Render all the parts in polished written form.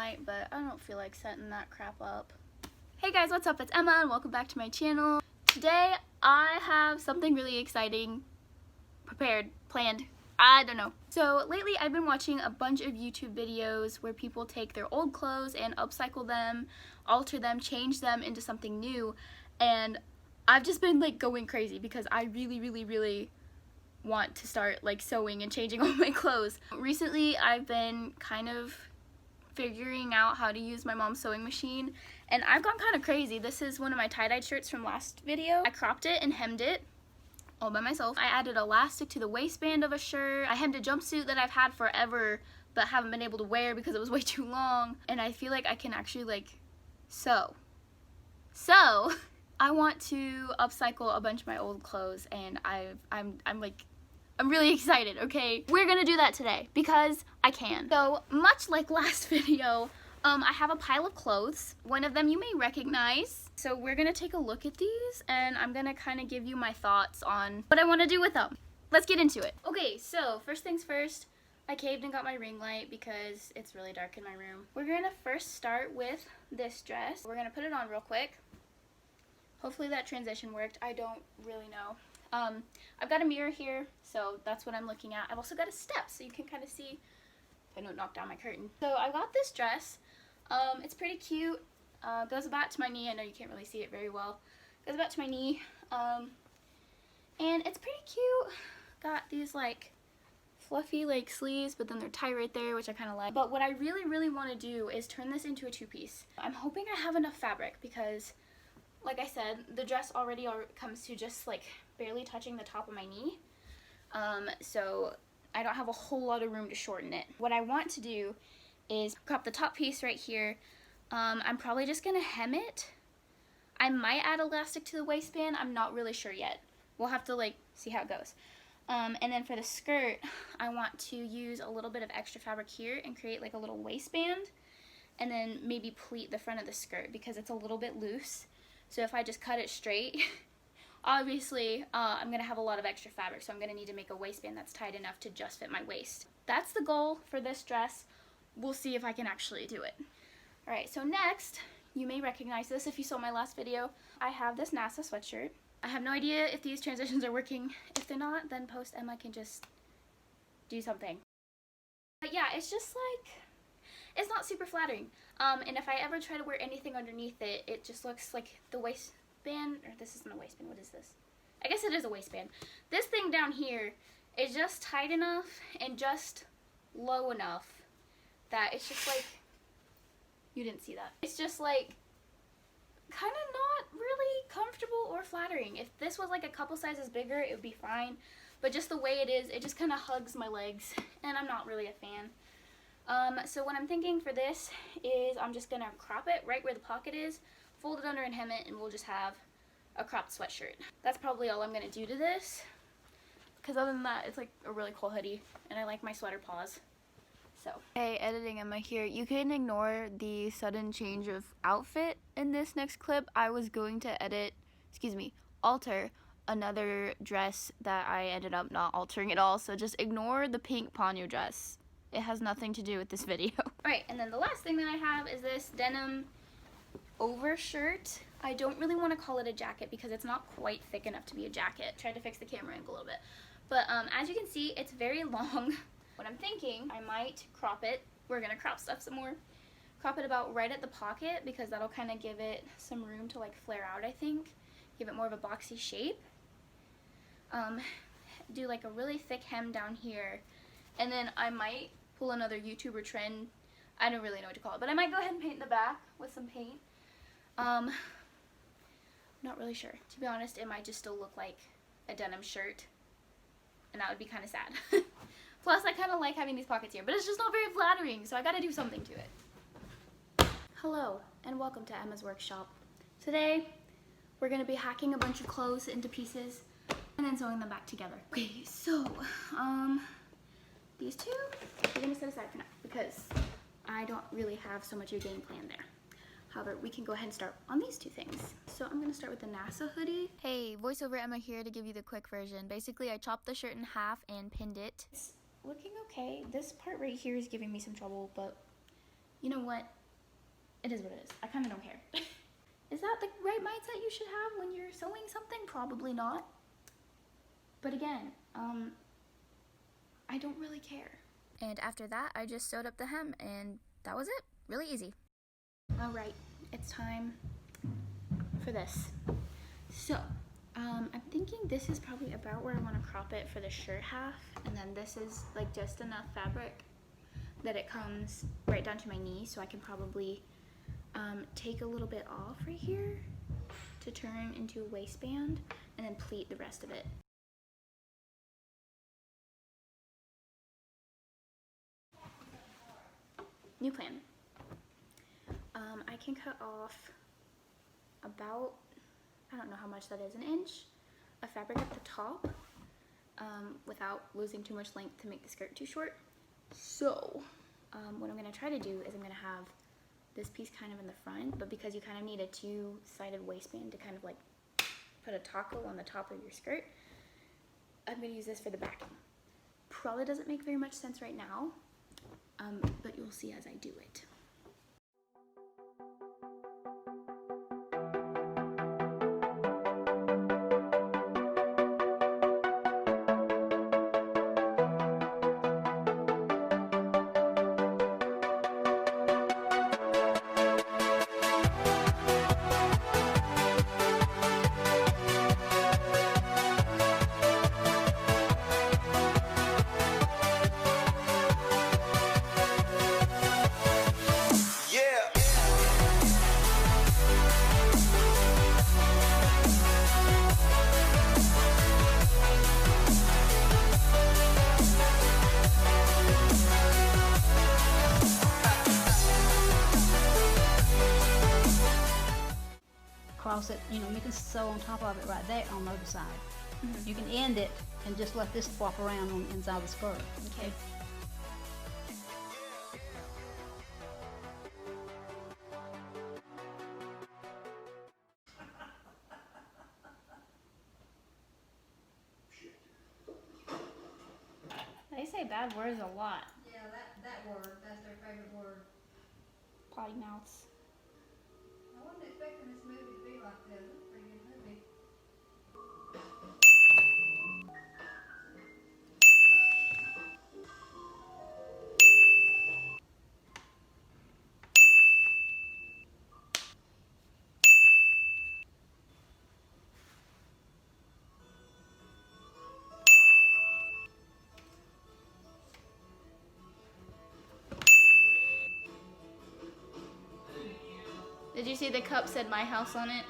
light, but I don't feel like setting that crap up. Hey guys, what's up? It's Emma and welcome back to my channel. Today I have something really exciting prepared, planned, I don't know. So lately I've been watching a bunch of YouTube videos where people take their old clothes and upcycle them, alter them, change them into something new, and I've just been like going crazy because I really want to start like sewing and changing all my clothes. Recently I've been kind of figuring out how to use my mom's sewing machine, and I've gone kind of crazy. This is one of my tie-dyed shirts from last video. I cropped it and hemmed it all by myself. I added elastic to the waistband of a shirt. I hemmed a jumpsuit that I've had forever but haven't been able to wear because it was way too long, and I feel like I can actually like sew. So I want to upcycle a bunch of my old clothes, and I'm really excited, okay? We're gonna do that today because I can. So much like last video, I have a pile of clothes. One of them you may recognize. So we're gonna take a look at these and I'm gonna kind of give you my thoughts on what I want to do with them. Let's get into it. Okay, so first things first, I caved and got my ring light because it's really dark in my room. We're gonna first start with this dress. We're gonna put it on real quick. Hopefully that transition worked. I don't really know. I've got a mirror here, so that's what I'm looking at. I've also got a step, so you can kind of see if I don't knock down my curtain. So I got this dress. It's pretty cute. Goes about to my knee. I know you can't really see it very well. Goes about to my knee. And it's pretty cute. Got these like fluffy like sleeves, but then they're tight right there, which I kind of like. But what I really want to do is turn this into a two-piece. I'm hoping I have enough fabric because, like I said, the dress already comes to just like barely touching the top of my knee. So I don't have a whole lot of room to shorten it. What I want to do is crop the top piece right here. I'm probably just gonna hem it. I might add elastic to the waistband. I'm not really sure yet. We'll have to like see how it goes. And then for the skirt, I want to use a little bit of extra fabric here and create like a little waistband, and then maybe pleat the front of the skirt because it's a little bit loose. So if I just cut it straight, obviously I'm going to have a lot of extra fabric, so I'm going to need to make a waistband that's tight enough to just fit my waist. That's the goal for this dress. We'll see if I can actually do it. Alright, so next, you may recognize this if you saw my last video. I have this NASA sweatshirt. I have no idea if these transitions are working. If they're not, then post Emma can just do something. But yeah, it's just like, it's not super flattering. And if I ever try to wear anything underneath it, it just looks like the waistband, or this isn't a waistband, what is this? I guess it is a waistband. This thing down here is just tight enough and just low enough that it's just like, you didn't see that. It's just like, kind of not really comfortable or flattering. If this was like a couple sizes bigger, it would be fine. But just the way it is, it just kind of hugs my legs, and I'm not really a fan. So what I'm thinking for this is I'm just gonna crop it right where the pocket is, fold it under and hem it, and we'll just have a cropped sweatshirt. That's probably all I'm gonna do to this, because other than that, it's like a really cool hoodie, and I like my sweater paws. So. Hey, editing Emma here. You can ignore the sudden change of outfit in this next clip. I was going to alter another dress that I ended up not altering at all, so just ignore the pink ponyo dress. It has nothing to do with this video. Alright, and then the last thing that I have is this denim overshirt. I don't really want to call it a jacket because it's not quite thick enough to be a jacket. Tried to fix the camera angle a little bit. But as you can see, it's very long. What I'm thinking, I might crop it. We're going to crop stuff some more. Crop it about right at the pocket because that'll kind of give it some room to like flare out, I think. Give it more of a boxy shape. Do like a really thick hem down here. And then I might pull another YouTuber trend. I don't really know what to call it, but I might go ahead and paint the back with some paint. Not really sure. To be honest, it might just still look like a denim shirt, and that would be kind of sad. Plus, I kind of like having these pockets here, but it's just not very flattering, so I gotta do something to it. Hello, and welcome to Emma's workshop. Today, we're gonna be hacking a bunch of clothes into pieces and then sewing them back together. Okay, so, these two, we're gonna set aside for now because I don't really have so much of a game plan there. However, we can go ahead and start on these two things. So I'm gonna start with the NASA hoodie. Hey, voiceover Emma here to give you the quick version. Basically, I chopped the shirt in half and pinned it. It's looking okay. This part right here is giving me some trouble, but you know what? it is what it is. I kind of don't care. Is that the right mindset you should have when you're sewing something? Probably not. But again, I don't really care. And after that, I just sewed up the hem, and that was it. Really easy. All right, it's time for this. So, I'm thinking this is probably about where I want to crop it for the shirt half, and then this is like just enough fabric that it comes right down to my knee, so I can probably take a little bit off right here to turn into a waistband, and then pleat the rest of it. New plan. I can cut off about, I don't know how much that is, an inch of fabric at the top without losing too much length to make the skirt too short. So what I'm going to try to do is I'm going to have this piece kind of in the front, but because you kind of need a two-sided waistband to kind of like put a taco on the top of your skirt, I'm going to use this for the backing. Probably doesn't make very much sense right now, but you'll see as I do it. Cross it, you know, you can sew on top of it right there on the other side. You can end it and just let this flop around on the inside of the skirt. Okay. They say bad words a lot. Yeah, that word, that's their favorite word. Potty mouths. I wasn't expecting this movie to be like this. It's a pretty good movie. Did you see the cup said my house on it?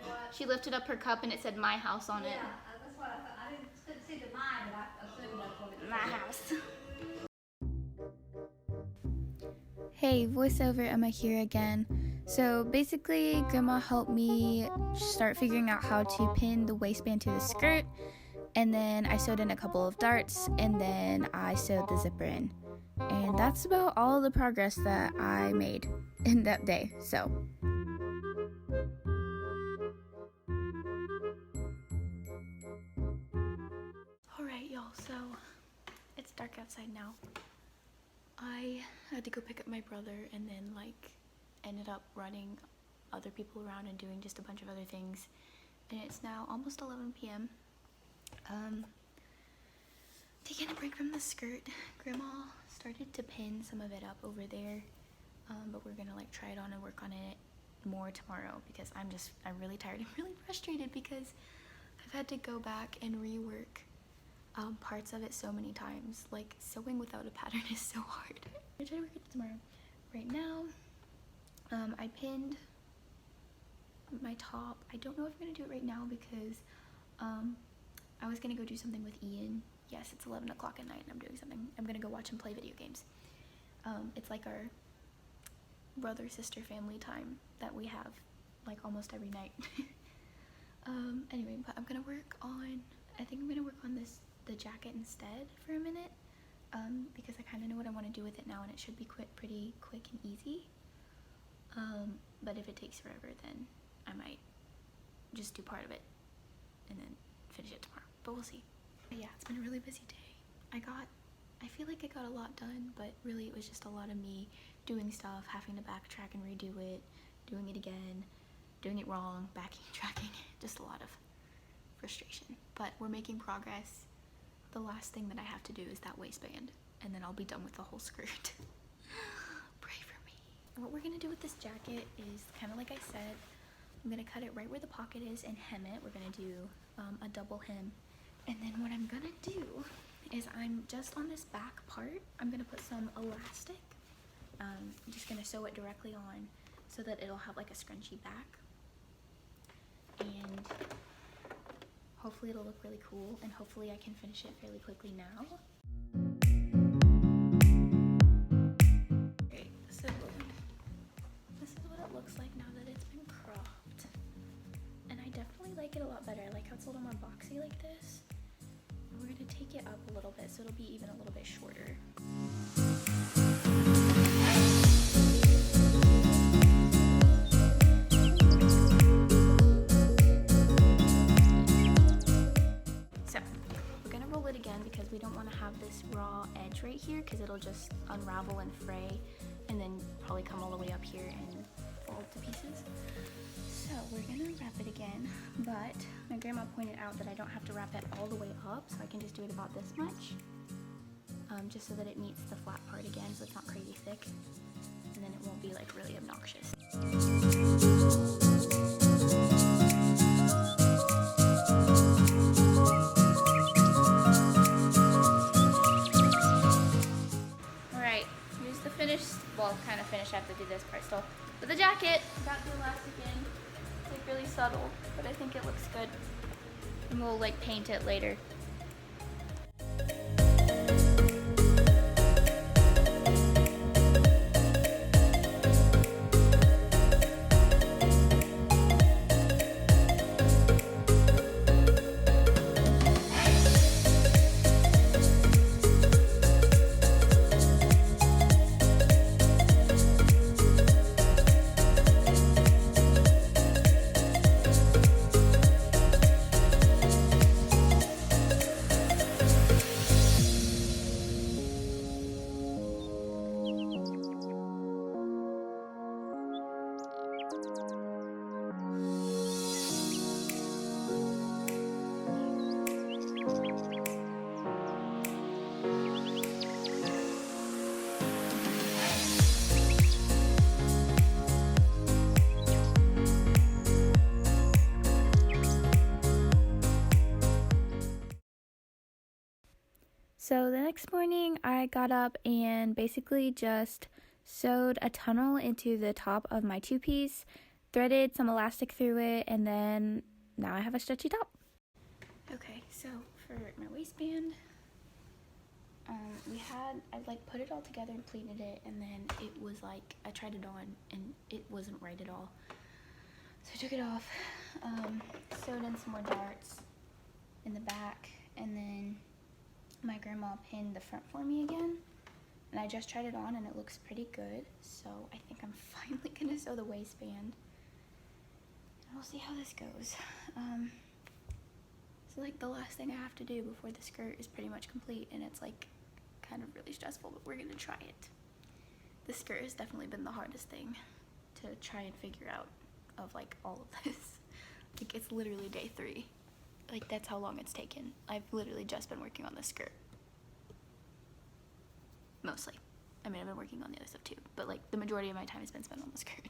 What? She lifted up her cup and it said my house on it. Yeah, that's what I thought. I couldn't see the mine, but I assumed that's what it My said. house. Hey, voiceover Emma here again. So basically, Grandma helped me start figuring out how to pin the waistband to the skirt, and then I sewed in a couple of darts, and then I sewed the zipper in. And that's about all the progress that I made in that day, so. Alright, y'all, so it's dark outside now. I had to go pick up my brother and then ended up running other people around and doing just a bunch of other things. And it's now almost 11 p.m. Taking a break from the skirt. Grandma started to pin some of it up over there, but we're gonna try it on and work on it more tomorrow because I'm really tired and really frustrated because I've had to go back and rework parts of it so many times. Like, sewing without a pattern is so hard. I'm gonna try to work it tomorrow. Right now, I pinned my top. I don't know if I'm gonna do it right now because I was gonna go do something with Ian. Yes, it's 11 o'clock at night and I'm doing something. I'm gonna go watch him play video games. It's like our brother-sister family time that we have almost every night. Anyway, but I'm gonna work on, I think I'm gonna work on the jacket instead for a minute, because I kind of know what I want to do with it now and it should be pretty quick and easy. But if it takes forever, then I might just do part of it and then finish it tomorrow, but we'll see. But yeah, it's been a really busy day. I feel like I got a lot done, but really it was just a lot of me doing stuff, having to backtrack and redo it, doing it again, doing it wrong, backtracking, just a lot of frustration. But we're making progress. The last thing that I have to do is that waistband, and then I'll be done with the whole skirt. Pray for me. And what we're gonna do with this jacket is kind of like I said, I'm gonna cut it right where the pocket is and hem it. We're gonna do a double hem. And then what I'm gonna do is I'm just on this back part, I'm gonna put some elastic. I'm just gonna sew it directly on so that it'll have like a scrunchy back. And hopefully it'll look really cool, and hopefully I can finish it fairly quickly now. Okay, so this is what it looks like now that it's been cropped. And I definitely like it a lot better. I like how it's a little more boxy like this. And we're gonna take it up a little bit so it'll be even a little bit shorter. Because we don't want to have this raw edge right here, because it'll just unravel and fray and then probably come all the way up here and fall to pieces. So we're gonna wrap it again, but my grandma pointed out that I don't have to wrap it all the way up, so I can just do it about this much, just so that it meets the flat part again, so it's not crazy thick, and then it won't be like really obnoxious. Well, kind of finished. I have to do this part still. But the jacket, got the elastic in. It's like really subtle, but I think it looks good. And we'll like paint it later. So the next morning I got up and basically just sewed a tunnel into the top of my two-piece, threaded some elastic through it, and then now I have a stretchy top. Okay, so for my waistband, I like put it all together and pleated it, and then it was like, I tried it on and it wasn't right at all. So I took it off, sewed in some more darts in the back, and then my grandma pinned the front for me again, and I just tried it on and it looks pretty good, so I think I'm finally gonna sew the waistband, and we'll see how this goes. So like the last thing I have to do before the skirt is pretty much complete, and it's like kind of really stressful, but we're gonna try it. The skirt has definitely been the hardest thing to try and figure out of like all of this. Like it's literally day 3. Like that's how long it's taken. I've literally just been working on this skirt. Mostly. I mean, I've been working on the other stuff too, but like the majority of my time has been spent on the skirt.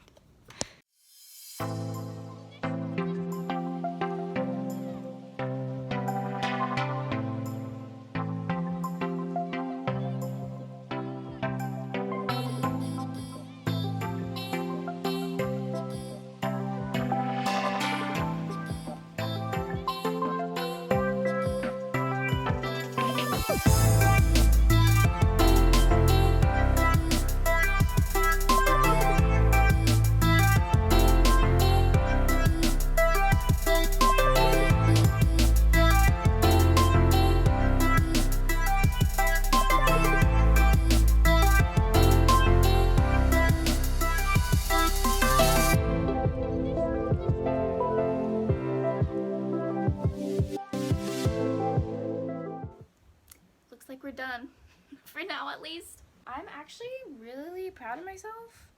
We're done for now, at least. I'm actually really proud of myself.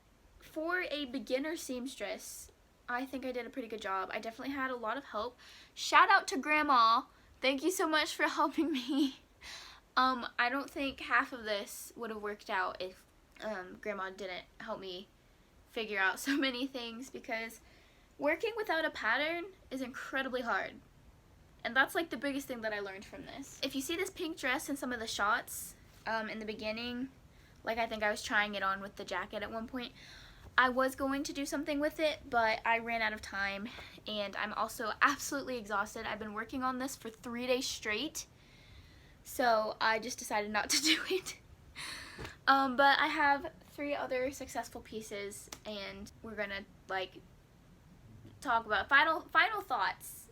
For a beginner seamstress, I think I did a pretty good job. I definitely had a lot of help. Shout out to Grandma. Thank you so much for helping me. I don't think half of this would have worked out if Grandma didn't help me figure out so many things, because working without a pattern is incredibly hard. And that's like the biggest thing that I learned from this. If you see this pink dress in some of the shots in the beginning, like I think I was trying it on with the jacket at one point, I was going to do something with it, but I ran out of time, and I'm also absolutely exhausted. I've been working on this for 3 days straight, so I just decided not to do it. But I have 3 other successful pieces, and we're gonna like talk about final thoughts.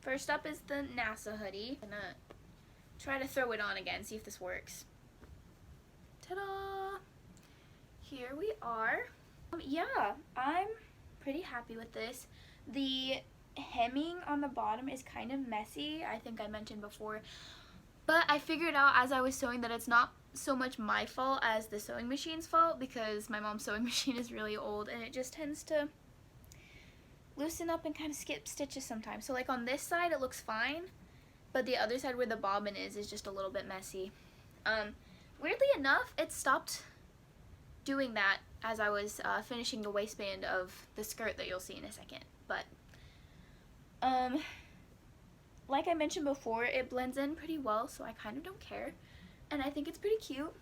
First up is the NASA hoodie. I'm gonna try to throw it on again, see if this works. Ta-da! Here we are. Yeah, I'm pretty happy with this. The hemming on the bottom is kind of messy, I think I mentioned before, but I figured out as I was sewing that it's not so much my fault as the sewing machine's fault, because my mom's sewing machine is really old and it just tends to loosen up and kind of skip stitches sometimes. So like on this side it looks fine, but the other side where the bobbin is just a little bit messy. Weirdly enough, it stopped doing that as I was finishing the waistband of the skirt that you'll see in a second. But like I mentioned before, it blends in pretty well, so I kind of don't care, and I think it's pretty cute,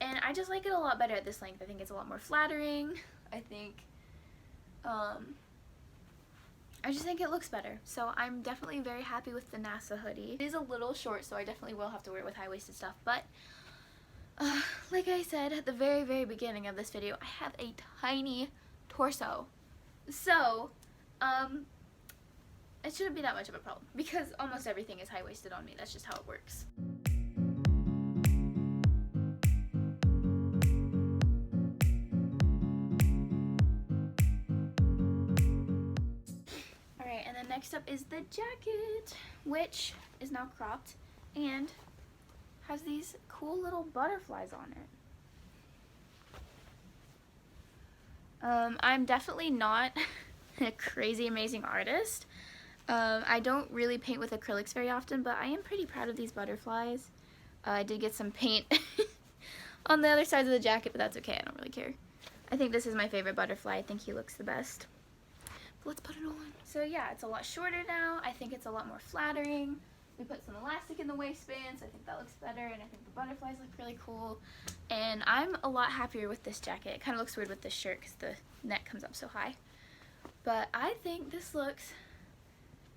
and I just like it a lot better at this length. I think it's a lot more flattering. I just think it looks better, so I'm definitely very happy with the NASA hoodie. It is a little short, so I definitely will have to wear it with high-waisted stuff, but like I said at the very beginning of this video, I have a tiny torso, so it shouldn't be that much of a problem, because almost everything is high-waisted on me. That's just how it works. Alright, and then next up is the jacket, which is now cropped and has these cool little butterflies on it. I'm definitely not a crazy amazing artist. I don't really paint with acrylics very often, but I am pretty proud of these butterflies. I did get some paint on the other sides of the jacket, but that's okay, I don't really care. I think this is my favorite butterfly. I think he looks the best. But let's put it on. So yeah, it's a lot shorter now. I think it's a lot more flattering. We put some elastic in the waistband, so I think that looks better, and I think the butterflies look really cool. And I'm a lot happier with this jacket. It kind of looks weird with this shirt because the neck comes up so high. But I think this looks,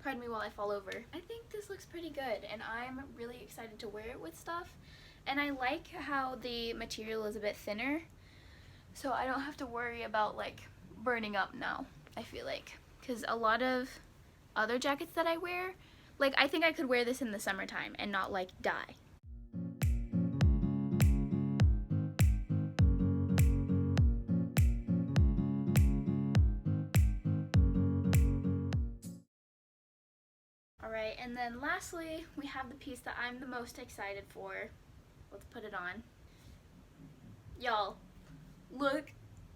pardon me while I fall over, I think this looks pretty good, and I'm really excited to wear it with stuff. And I like how the material is a bit thinner, so I don't have to worry about like burning up now, I feel like. Because a lot of other jackets that I wear, like I think I could wear this in the summertime and not like die. Alright, and then lastly, we have the piece that I'm the most excited for. Let's put it on. Y'all, look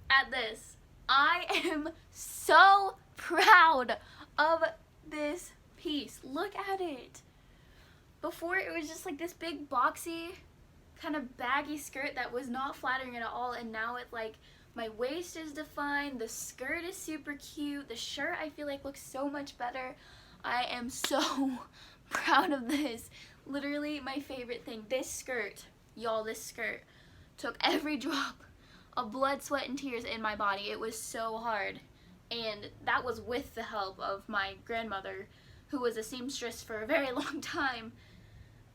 at this. I am so proud of this piece. Look at it. Before it was just like this big boxy kind of baggy skirt that was not flattering at all, and now it like my waist is defined, the skirt is super cute, the shirt I feel like looks so much better. I am so proud of this. Literally my favorite thing. This skirt, y'all, this skirt took every drop of blood, sweat, and tears in my body. It was so hard, and that was with the help of my grandmother, who was a seamstress for a very long time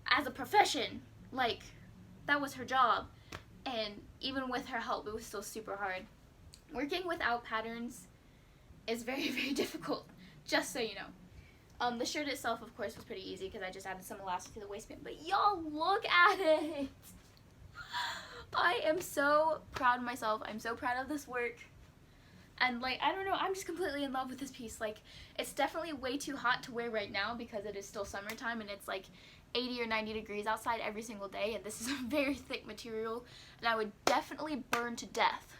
as a profession. Like, that was her job, and even with her help, it was still super hard. Working without patterns is very difficult, just so you know. The shirt itself, of course, was pretty easy because I just added some elastic to the waistband, but y'all, look at it! I am so proud of myself. I'm so proud of this work. And like, I don't know, I'm just completely in love with this piece. Like, it's definitely way too hot to wear right now because it is still summertime and it's like 80 or 90 degrees outside every single day, and this is a very thick material, and I would definitely burn to death.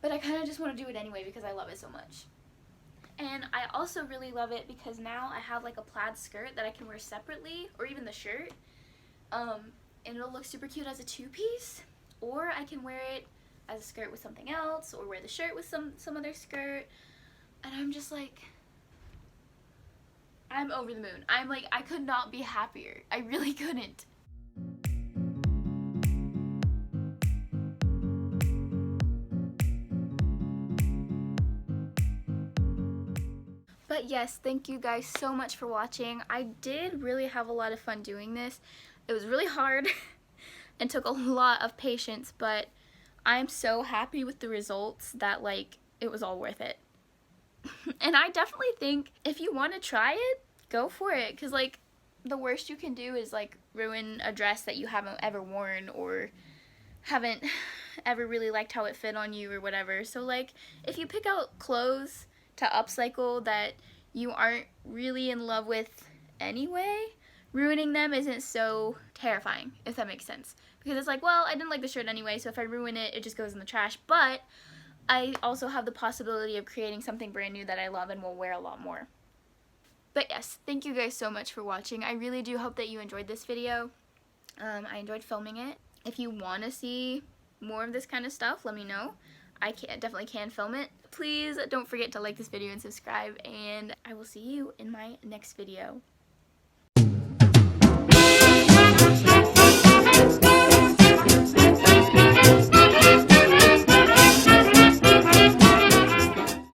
But I kind of just want to do it anyway because I love it so much. And I also really love it because now I have like a plaid skirt that I can wear separately, or even the shirt, and it'll look super cute as a two-piece, or I can wear it as a skirt with something else, or wear the shirt with some other skirt, and I'm just like, I'm over the moon. I'm like, I could not be happier. I really couldn't. But yes, thank you guys so much for watching. I did really have a lot of fun doing this. It was really hard and took a lot of patience, but I'm so happy with the results that like it was all worth it. And I definitely think if you want to try it, go for it, because like the worst you can do is like ruin a dress that you haven't ever worn or haven't ever really liked how it fit on you or whatever. So like if you pick out clothes to upcycle that you aren't really in love with anyway, ruining them isn't so terrifying, if that makes sense. Because it's like, well, I didn't like the shirt anyway, so if I ruin it, it just goes in the trash. But I also have the possibility of creating something brand new that I love and will wear a lot more. But yes, thank you guys so much for watching. I really do hope that you enjoyed this video. I enjoyed filming it. If you want to see more of this kind of stuff, let me know. I definitely can film it. Please don't forget to like this video and subscribe, and I will see you in my next video.